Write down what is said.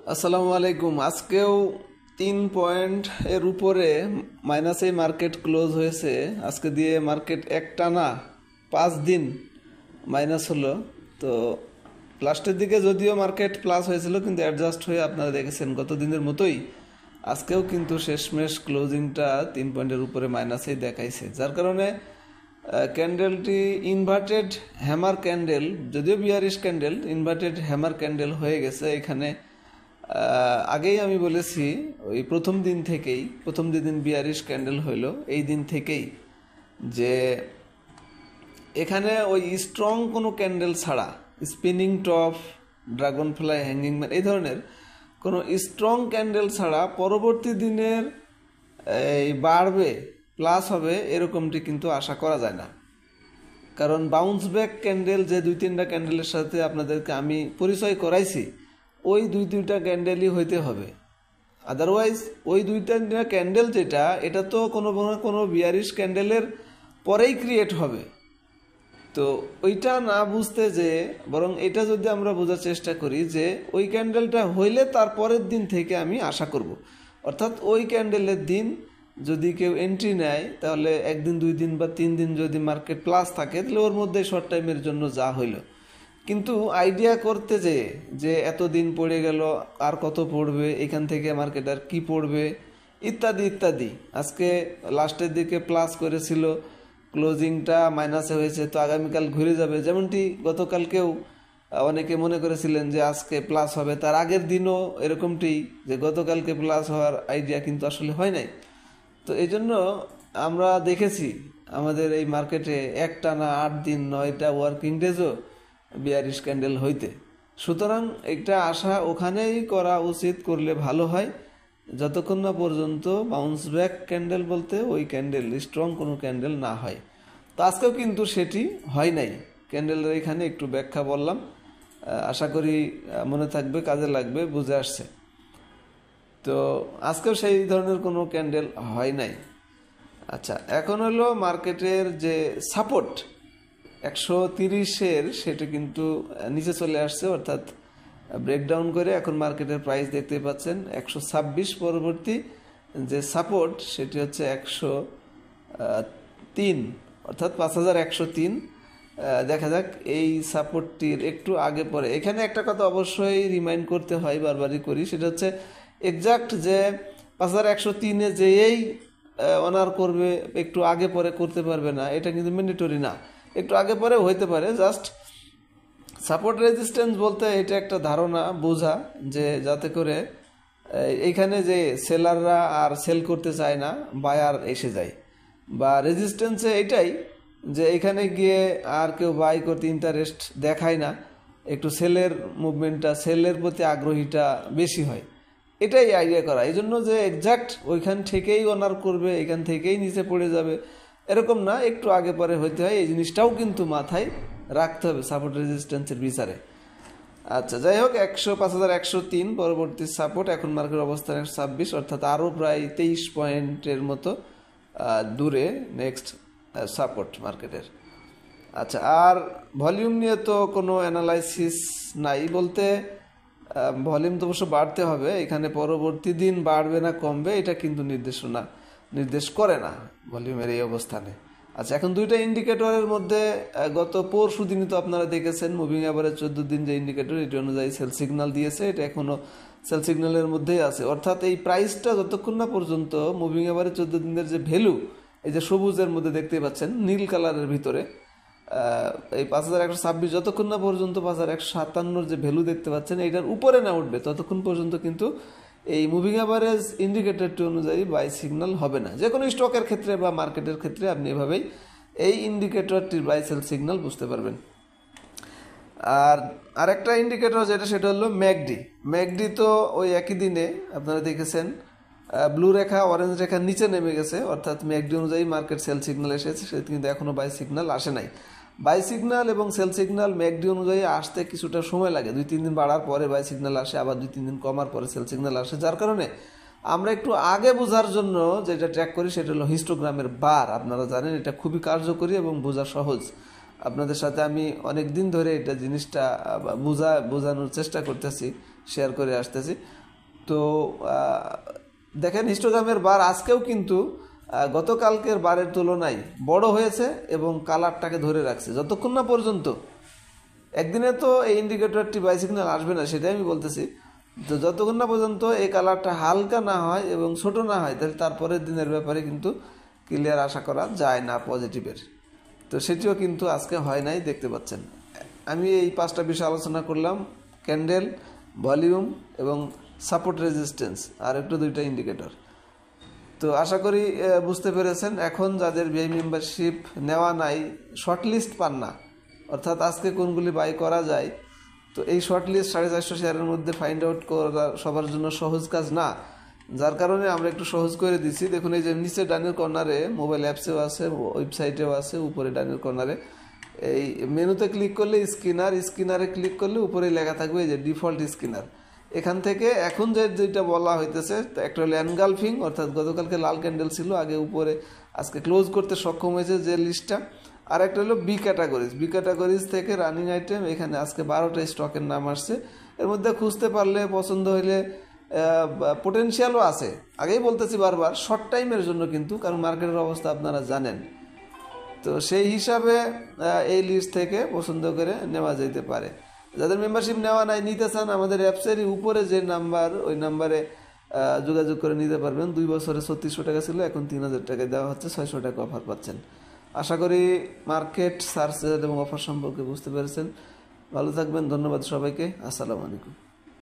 আসসালামু আলাইকুম। আজকেও 3 পয়েন্ট এর উপরে মাইনাসে মার্কেট ক্লোজ হয়েছে। আজকে দিয়ে মার্কেট একটানা 5 দিন মাইনাস হলো। তো লাস্টের দিকে যদিও মার্কেট প্লাস হয়েছিল, কিন্তু অ্যাডজাস্ট হয়ে আপনারা দেখেছেন গত দিনের মতোই আজকেও কিন্তু শেষমেশ ক্লোজিংটা 3 পয়েন্টের উপরে মাইনাসেই দেখাইছে, যার কারণে ক্যান্ডেলটি ইনভার্টেড হ্যামার ক্যান্ডেল, যদিও bearish candle, inverted hammer candle হয়ে গেছে এখানে। আগেই আমি বলেছি ওই প্রথম দিন বিয়ারিশ ক্যান্ডেল হইল এই দিন থেকেই, যে এখানে ওই স্ট্রং কোনো ক্যান্ডেল ছাড়া, spinning top, dragon fly, hanging man, এই ধরনের কোনো স্ট্রং ক্যান্ডেল ছাড়া পরবর্তী দিনের এই বাড়বে, প্লাস হবে, এরকমটি কিন্তু আশা করা যায় না। কারণ বাউন্স ব্যাক ক্যান্ডেল যে 2-3টা ক্যান্ডেলের সাথে আপনাদেরকে আমি পরিচয় করাইছি, ওই 2-3টা ক্যান্ডেলই হইতে হবে। আদারওয়াইজ ওই 2-3টা ক্যান্ডেল যেটা, এটা তো কোনো বিয়ারিশ ক্যান্ডেলের পরেই ক্রিয়েট হবে। তো ওইটা না বুঝতে, যে বরং এটা যদি আমরা বোঝার চেষ্টা করি যে ওই ক্যান্ডেলটা হইলে তার পরের দিন থেকে আমি আশা করব, অর্থাৎ ওই ক্যান্ডেলের দিন যদি কেউ এন্ট্রি নেয়, তাহলে 1 দিন 2 দিন বা 3 দিন যদি মার্কেট প্লাস থাকে, তাহলে ওর মধ্যে শর্ট টাইমের জন্য যা হইল। কিন্তু আইডিয়া করতে যে এতদিন পড়ে গেল, আর কত পড়বে, এখান থেকে মার্কেট আর কি পড়বে, ইত্যাদি ইত্যাদি। আজকে লাস্টের দিকে প্লাস করেছিল, ক্লোজিংটা মাইনাসে হয়েছে, তো আগামীকাল ঘুরে যাবে। যেমনটি গতকালকেও অনেকে মনে করেছিলেন যে আজকে প্লাস হবে, তার আগের দিনও এরকমটি, যে গতকালকে প্লাস হওয়ার আইডিয়া কিন্তু আসলে হয় নাই। তো এই জন্য আমরা দেখেছি আমাদের এই মার্কেটে একটানা 8 দিন 9টা ওয়ার্কিং ডেজও বিয়ারিশ ক্যান্ডেল হইতে। সুতরাং একটা আশা ওখানেই করা উচিত, করলে ভালো হয়, যতক্ষণ না পর্যন্ত বাউন্স ব্যাক ক্যান্ডেল বলতে ওই ক্যান্ডেল স্ট্রং কোনো ক্যান্ডেল না হয়। তো আজকেও কিন্তু সেটি হয় নাই। ক্যান্ডেলের এখানে একটু ব্যাখ্যা বললাম, আশা করি মনে থাকবে, কাজে লাগবে, বুঝে আসছে। তো আজকেও সেই ধরনের কোনো ক্যান্ডেল হয় নাই। আচ্ছা, এখন হলো মার্কেটের যে সাপোর্ট 130-এর, সেটা কিন্তু নিচে চলে আসছে, অর্থাৎ ব্রেকডাউন করে এখন মার্কেটের প্রাইস দেখতে পাচ্ছেন 126। পরবর্তী যে সাপোর্ট সেটি হচ্ছে 103, অর্থাৎ 5103। দেখা যাক এই সাপোর্টটির একটু আগে পরে। এখানে একটা কথা অবশ্যই রিমাইন্ড করতে হয়, বারবারই করি, সেটা হচ্ছে এক্সাক্ট যে 5103-এ যেই অনার করবে, একটু আগে পরে করতে পারবে না, এটা কিন্তু ম্যান্ডেটরি না। একটু আগে পরে হইতে পারে, জাস্ট সাপোর্ট রেজিস্ট্যান্স বলতে এটা একটা ধারণা বোঝা, যে যাতে করে এইখানে যে সেলাররা আর সেল করতে চায় না, বায়ার এসে যায়। বা রেজিস্ট্যান্সে এটাই যে এখানে গিয়ে আর কেউ বাই করতে ইন্টারেস্ট দেখায় না, একটু সেলের মুভমেন্টটা, সেলের প্রতি আগ্রহীটা বেশি হয়, এটাই আইডিয়া করা। এই জন্য যে এক্সাক্ট ওইখান থেকেই অনার করবে, এখান থেকেই নিচে পড়ে যাবে, এরকম না, একটু আগে পরে হইতে হয়। এই জিনিসটাও কিন্তু মাথায় রাখতে হবে সাপোর্ট রেজিস্ট্যান্সের বিচারে। আচ্ছা, যাই হোক, 5103 পরবর্তী সাপোর্ট। এখন মার্কেটের অবস্থান 126, অর্থাৎ আরও প্রায় 23 পয়েন্টের মতো দূরে নেক্সট সাপোর্ট মার্কেটের। আচ্ছা, আর ভলিউম নিয়ে তো কোনো অ্যানালাইসিস নাই, বলতে ভলিউম তো অবশ্য বাড়তে হবে। এখানে পরবর্তী দিন বাড়বে না কমবে, এটা কিন্তু নির্দেশ করে না ভলিউমের এই অবস্থানে। আচ্ছা, এখন 2টা ইন্ডিকেটরের মধ্যে গত পরশু দিনই তো আপনারা দেখেছেন মুভিং অ্যাভারেজ 14 দিন যে ইন্ডিকেটর, এটি অনুযায়ী সেল সিগন্যাল দিয়েছে, এটা এখনও সেল সিগন্যালের মধ্যেই আছে। অর্থাৎ এই প্রাইসটা যতক্ষণ না পর্যন্ত মুভিং অ্যাভারেজ 14 দিনের যে ভ্যালু, এই যে সবুজের মধ্যে দেখতে পাচ্ছেন নীল কালারের ভিতরে, এই 5126, যতক্ষণ না পর্যন্ত 5157-র যে ভ্যালু দেখতে পাচ্ছেন এইটার উপরে না উঠবে, ততক্ষণ পর্যন্ত কিন্তু এই মুভিং অ্যাভারেজ ইন্ডিকেটরটি অনুযায়ী বাই সিগন্যাল হবে না। যে কোনো স্টকের ক্ষেত্রে বা মার্কেটের ক্ষেত্রে আপনি এভাবেই এই ইন্ডিকেটরটির বাই সেল সিগন্যাল বুঝতে পারবেন। আর আরেকটা ইন্ডিকেটর যেটা, সেটা হলো ম্যাকডি। তো ওই একই দিনে আপনারা দেখেছেন ব্লু রেখা, অরেঞ্জ রেখা নিচে নেমে গেছে, অর্থাৎ ম্যাকডি অনুযায়ী মার্কেট সেল সিগন্যাল এসেছে, সেটা কিন্তু এখনও বাই সিগন্যাল আসে নাই। বাই সিগন্যাল এবং সেল সিগন্যাল ম্যাকডি অনুযায়ী আসতে কিছুটা সময় লাগে, 2-3 দিন বাড়ার পরে বাই সিগন্যাল আসে, আবার 2-3 দিন কমার পরে সেল সিগন্যাল আসে। যার কারণে আমরা একটু আগে বোঝার জন্য যেটা ট্র্যাক করি সেটা হলো হিস্টোগ্রামের বার। আপনারা জানেন এটা খুবই কার্যকরী এবং বোঝা সহজ। আপনাদের সাথে আমি অনেক দিন ধরে এটা জিনিসটা বোঝানোর চেষ্টা করতেছি, শেয়ার করে আসতেছি। তো দেখেন হিস্টোগ্রামের বার আজকেও কিন্তু গতকালকের বারের তুলনায় বড় হয়েছে এবং কালারটাকে ধরে রাখছে। যতক্ষণ না পর্যন্ত একদিনে তো এই ইন্ডিকেটরটি বাই সিগন্যাল আসবে না, সেটাই আমি বলতেছি। তো যতক্ষণ না পর্যন্ত এই কালারটা হালকা না হয় এবং ছোট না হয়, তাহলে তারপরের দিনের ব্যাপারে কিন্তু ক্লিয়ার আশা করা যায় না পজিটিভের। তো সেটিও কিন্তু আজকে হয় নাই, দেখতে পাচ্ছেন। আমি এই 5টা বিষয় আলোচনা করলাম: ক্যান্ডেল, ভলিউম এবং সাপোর্ট রেজিস্ট্যান্স, আর একটু 2টা ইন্ডিকেটর। তো আশা করি বুঝতে পেরেছেন। এখন যাদের ভিআই মেম্বারশিপ নেওয়া নাই, শর্ট লিস্ট পান না, অর্থাৎ আজকে কোনগুলি বাই করা যায়, তো এই শর্ট লিস্ট 450 শেয়ারের মধ্যে ফাইন্ড আউট করা সবার জন্য সহজ কাজ না, যার কারণে আমরা একটু সহজ করে দিচ্ছি। দেখুন এই যে নিচে ডানের কর্নারে মোবাইল অ্যাপসেও আছে, ওয়েবসাইটেও আছে, উপরে ডানের কর্নারে এই মেনুতে ক্লিক করলে স্ক্রিনারে ক্লিক করলে উপরে লেখা থাকবে এই যে ডিফল্ট স্ক্রিনার। এখান থেকে এখন যেটা বলা হইতেছে, একটা হলো এনগালফিং, অর্থাৎ গতকালকে লাল ক্যান্ডেল ছিল আগে উপরে, আজকে ক্লোজ করতে সক্ষম হয়েছে যে লিস্টটা। আর একটা হলো বি ক্যাটাগরিজ থেকে রানিং আইটেম, এখানে আজকে 12টা স্টকের নাম আসছে। এর মধ্যে খুঁজতে পারলে, পছন্দ হইলে, পোটেনশিয়ালও আছে। আগেই বলতেছি বারবার, শর্ট টাইমের জন্য কিন্তু, কারণ মার্কেটের অবস্থা আপনারা জানেন। তো সেই হিসাবে এই লিস্ট থেকে পছন্দ করে নেওয়া যেতে পারে। যাদের মেম্বারশিপ নেওয়া নাই, নিতে চান, আমাদের অ্যাপসেরই উপরে যে নাম্বার, ওই নাম্বারে যোগাযোগ করে নিতে পারবেন। 2 বছরে 3600 টাকা ছিল, এখন 3000 টাকা দেওয়া হচ্ছে, 600 টাকা অফার পাচ্ছেন। আশা করি মার্কেট সার্চ এবং অফার সম্পর্কে বুঝতে পেরেছেন। ভালো থাকবেন, ধন্যবাদ সবাইকে, আসসালামু আলাইকুম।